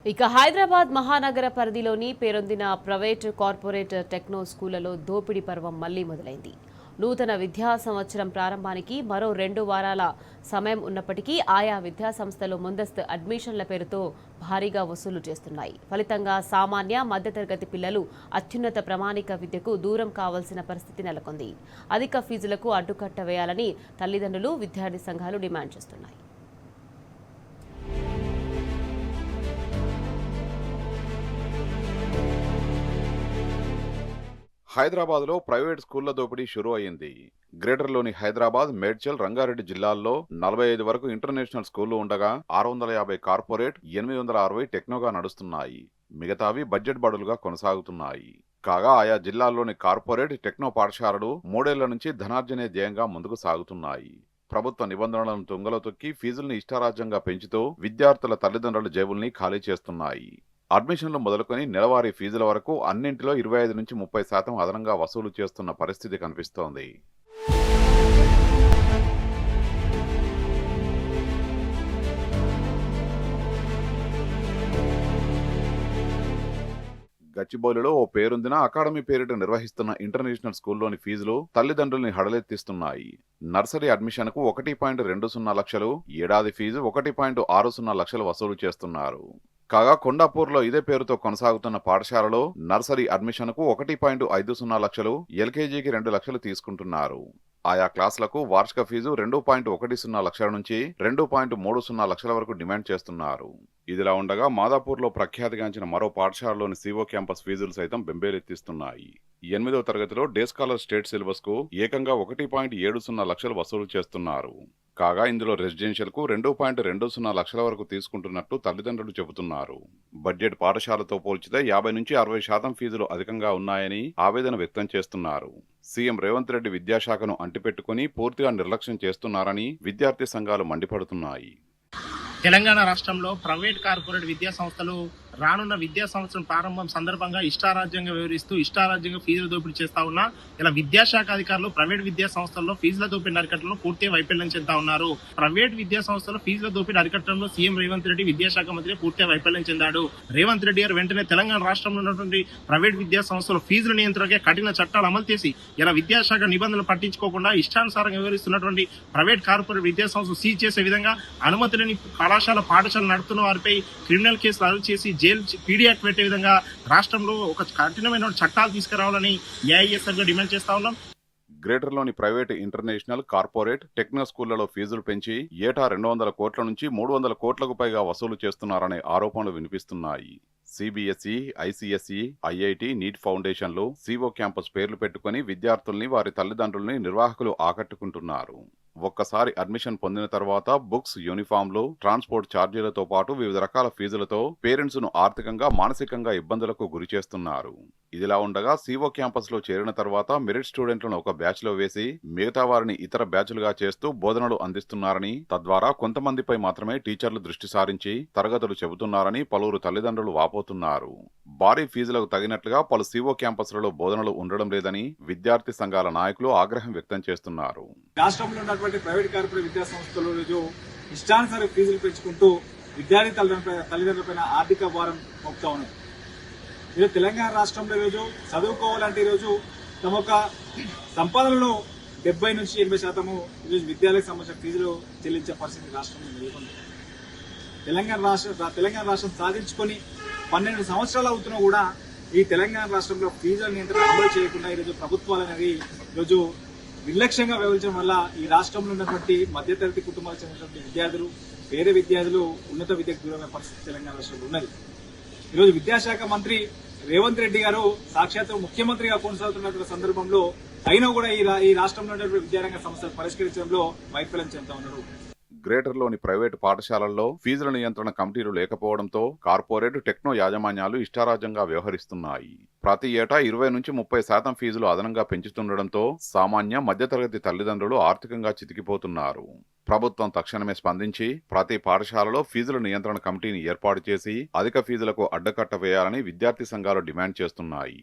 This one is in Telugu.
ఇక హైదరాబాద్ మహానగర పరిధిలోని పేరొందిన ప్రైవేట్ కార్పొరేట్ టెక్నో స్కూళ్లలో దోపిడీ పర్వం మళ్లీ మొదలైంది. నూతన విద్యా సంవత్సరం ప్రారంభానికి మరో 2 వారాల సమయం ఉన్నప్పటికీ ఆయా విద్యా సంస్థలు ముందస్తు అడ్మిషన్ల పేరుతో భారీగా వసూలు చేస్తున్నాయి. ఫలితంగా సామాన్య మధ్యతరగతి పిల్లలు అత్యున్నత ప్రామాణిక విద్యకు దూరం కావాల్సిన పరిస్థితి నెలకొంది. అధిక ఫీజులకు అడ్డుకట్ట వేయాలని తల్లిదండ్రులు, విద్యార్థి సంఘాలు డిమాండ్ చేస్తున్నాయి. హైదరాబాద్లో ప్రైవేట్ స్కూళ్ల దోపిడీ షురూ అయింది. గ్రేటర్లోని హైదరాబాద్, మేడ్చల్, రంగారెడ్డి జిల్లాల్లో 45 వరకు ఇంటర్నేషనల్ స్కూళ్లు ఉండగా 650 కార్పొరేట్, 860 టెక్నోగా నడుస్తున్నాయి. మిగతావి బడ్జెట్ బడులుగా కొనసాగుతున్నాయి. కాగా ఆయా జిల్లాల్లోని కార్పొరేట్, టెక్నో పాఠశాలలు 3 ఏళ్ల నుంచి ధనార్జనే ధ్యేయంగా ముందుకు సాగుతున్నాయి. ప్రభుత్వ నిబంధనలను తుంగలో తొక్కి ఫీజుల్ని ఇష్టారాజ్యంగా పెంచుతూ విద్యార్థుల తల్లిదండ్రుల జేబుల్ని ఖాళీ చేస్తున్నాయి. అడ్మిషన్లు మొదలుకొని నెలవారీ ఫీజుల వరకు అన్నింటిలో 25 నుంచి 30% అదనంగా వసూలు చేస్తున్న పరిస్థితి కనిపిస్తోంది. గచ్చిబౌలిలో ఓ పేరొందిన అకాడమీ పేరిట నిర్వహిస్తున్న ఇంటర్నేషనల్ స్కూల్లోని ఫీజులు తల్లిదండ్రుల్ని హడలెత్తిస్తున్నాయి. నర్సరీ అడ్మిషన్కు 1.20 లక్షలు, ఏడాది ఫీజు 1.60 లక్షలు వసూలు చేస్తున్నారు. కాగా కొండాపూర్లో ఇదే పేరుతో కొనసాగుతున్న పాఠశాలలో నర్సరీ అడ్మిషన్కు 1.50 లక్షలు, ఎల్కేజీకి 2 లక్షలు తీసుకుంటున్నారు. ఆయా క్లాసులకు వార్షిక ఫీజు 2.10 లక్షల నుంచి 2.30 లక్షల వరకు డిమాండ్ చేస్తున్నారు. ఇదిలా ఉండగా మాదాపూర్లో ప్రఖ్యాతిగాంచిన మరో పాఠశాలలోని సివో క్యాంపస్ ఫీజులు సైతం బెంబేలెత్తిస్తున్నాయి. 8వ తరగతిలో డే స్కాలర్ స్టేట్ సిలబస్ కు ఏకంగా 1.70 లక్షలు వసూలు చేస్తున్నారు. కాగా ఇందులో రెసిడెన్షియల్ కు 2.20 లక్షల వరకు తీసుకుంటున్నట్టు తల్లిదండ్రులు చెబుతున్నారు. బడ్జెట్ పాఠశాలతో పోల్చితే 50 నుంచి 60% ఫీజులు అధికంగా ఉన్నాయని ఆవేదన వ్యక్తం చేస్తున్నారు. సీఎం రేవంత్ రెడ్డి విద్యాశాఖను అంటిపెట్టుకుని పూర్తిగా నిర్లక్ష్యం చేస్తున్నారని విద్యార్థి సంఘాలు మండిపడుతున్నాయి. తెలంగాణ రాష్ట్రంలో ప్రైవేట్ కార్పొరేట్ విద్యా సంస్థలు రానున్న విద్యా సంవత్సరం ప్రారంభం సందర్భంగా ఇష్టారాజ్యంగా వివరిస్తూ ఇష్టారాజ్యంగా ఫీజుల దోపిడీ చేస్తా ఉన్నా ఇలా విద్యాశాఖ అధికారులు ప్రైవేట్ విద్యా సంస్థల్లో ఫీజుల దోపిడీ అరికట్టడంలో పూర్తిగా వైఫల్యం చెందుతా ఉన్నారు. ప్రైవేట్ విద్యా సంస్థల్లో ఫీజుల దోపిడీ అరికట్టడంలో సీఎం రేవంత్ రెడ్డి విద్యాశాఖ మంత్రి పూర్తిగా వైఫల్యం చెందాడు. రేవంత్ రెడ్డి గారు వెంటనే తెలంగాణ రాష్ట్రంలో ఉన్నటువంటి ప్రైవేట్ విద్యా సంస్థల ఫీజుల నియంత్రణకే కఠిన చట్టాలు అమలు చేసి ఇలా విద్యాశాఖ నిబంధనలు పట్టించుకోకుండా ఇష్టానుసారంగా వివరిస్తున్నటువంటి ప్రైవేట్ కార్పొరేట్ విద్యా సంస్థలు సీజ్ చేసే విధంగా అనుమతి లేని కళాశాల పాఠశాలలు నడుపుతున్న వారిపై క్రిమినల్ కేసులు అరెస్ట్ చేసి పీడీ యాక్ట్ పెట్టే విధంగా రాష్ట్రంలో ఒక కఠినమైన చట్టాలు తీసుకురావాలని ఏఐఎస్ఎఫ్ గా డిమాండ్ చేస్తా ఉన్నాం. గ్రేటర్లోని ప్రైవేట్, ఇంటర్నేషనల్, కార్పొరేట్, టెక్నో స్కూళ్లలో ఫీజులు పెంచి ఏటా 200 కోట్ల నుంచి 300 కోట్లకు పైగా వసూలు చేస్తున్నారనే ఆరోపణలు వినిపిస్తున్నాయి. సిబిఎస్ఈ, ఐసిఎస్ఈ, ఐఐటి, నీట్ ఫౌండేషన్లు సివో క్యాంపస్ పేర్లు పెట్టుకుని విద్యార్థుల్ని, వారి తల్లిదండ్రుల్ని నిర్వాహకులు ఆకట్టుకుంటున్నారు. ఒక్కసారి అడ్మిషన్ పొందిన తర్వాత బుక్స్, యూనిఫామ్లు, ట్రాన్స్పోర్ట్ ఛార్జీలతో పాటు వివిధ రకాల ఫీజులతో పేరెంట్స్ ను ఆర్థికంగా, మానసికంగా ఇబ్బందులకు గురి చేస్తున్నారు. ఇదిలా ఉండగా సివో క్యాంపస్ లో చేరిన తర్వాత మెరిట్ స్టూడెంట్లను ఒక బ్యాచ్ లో వేసి మిగతా వారిని ఇతర బ్యాచ్లుగా చేస్తూ బోధనలు అందిస్తున్నారని, తద్వారా కొంతమందిపై మాత్రమే టీచర్లు దృష్టి సారించి తరగతులు చెబుతున్నారని పలువురు తల్లిదండ్రులు వాపోతున్నారు. భారీ ఫీజులకు తగినట్లుగా పలు సివో క్యాంపస్లలో బోధనలు ఉండడం లేదని విద్యార్థి సంఘాల నాయకులు ఆగ్రహం వ్యక్తం చేస్తున్నారు. రాష్ట్రంలో ఉన్నటువంటి ప్రైవేట్ కార్పొరేట్ విద్యా సంస్థలు ఇష్టానుసార ఫీజులు పెంచుకుంటూ విద్యార్థి తల్లిదండ్రులపైన ఆర్థిక భారం మోపుతా ఉన్నారు. ఈరోజు తెలంగాణ రాష్ట్రంలో ఈరోజు చదువుకోవాలంటే ఈరోజు తమ యొక్క సంపాదనలో 70 నుంచి 80% ఈరోజు విద్యాలయకు సంబంధించిన ఫీజులు చెల్లించే పరిస్థితి రాష్ట్రంలో నెలకొంది. తెలంగాణ రాష్ట్రం సాధించుకొని 12 సంవత్సరాలు అవుతున్నా కూడా ఈ తెలంగాణ రాష్ట్రంలో ఫీజుల నియంత్రణ అమలు చేయకుండా ఈరోజు ప్రభుత్వాలు అనేది ఈరోజు నిర్లక్ష్యంగా వ్యవహరించడం వల్ల ఈ రాష్ట్రంలో ఉన్నటువంటి మధ్యతరగతి కుటుంబాలకు చెందినటువంటి విద్యార్థులు, పేద విద్యార్థులు ఉన్నత విద్యకు దూరమైన పరిస్థితి తెలంగాణ రాష్ట్రంలో ఉన్నది. ఈరోజు విద్యాశాఖ మంత్రి రేవంత్ రెడ్డి గారు సాక్షాత్తు ముఖ్యమంత్రిగా కొనసాగుతున్నటువంటి సందర్భంలో అయినా కూడా ఈ రాష్ట్రంలో ఉన్నటువంటి విద్యారంగ సమస్యలు పరిష్కరించడంలో వైఫల్యం చెందుతా ఉన్నారు. గ్రేటర్లోని ప్రైవేటు పాఠశాలల్లో ఫీజుల నియంత్రణ కమిటీలు లేకపోవడంతో కార్పొరేట్, టెక్నో యాజమాన్యాలు ఇష్టారాజ్యంగా వ్యవహరిస్తున్నాయి. ప్రతి ఏటా 20 నుంచి 30% ఫీజులు అదనంగా పెంచుతుండటంతో సామాన్య, మధ్యతరగతి తల్లిదండ్రులు ఆర్థికంగా చితికిపోతున్నారు. ప్రభుత్వం తక్షణమే స్పందించి ప్రతి పాఠశాలలో ఫీజుల నియంత్రణ కమిటీని ఏర్పాటు చేసి అధిక ఫీజులకు అడ్డుకట్ట వేయాలని విద్యార్థి సంఘాలు డిమాండ్ చేస్తున్నాయి.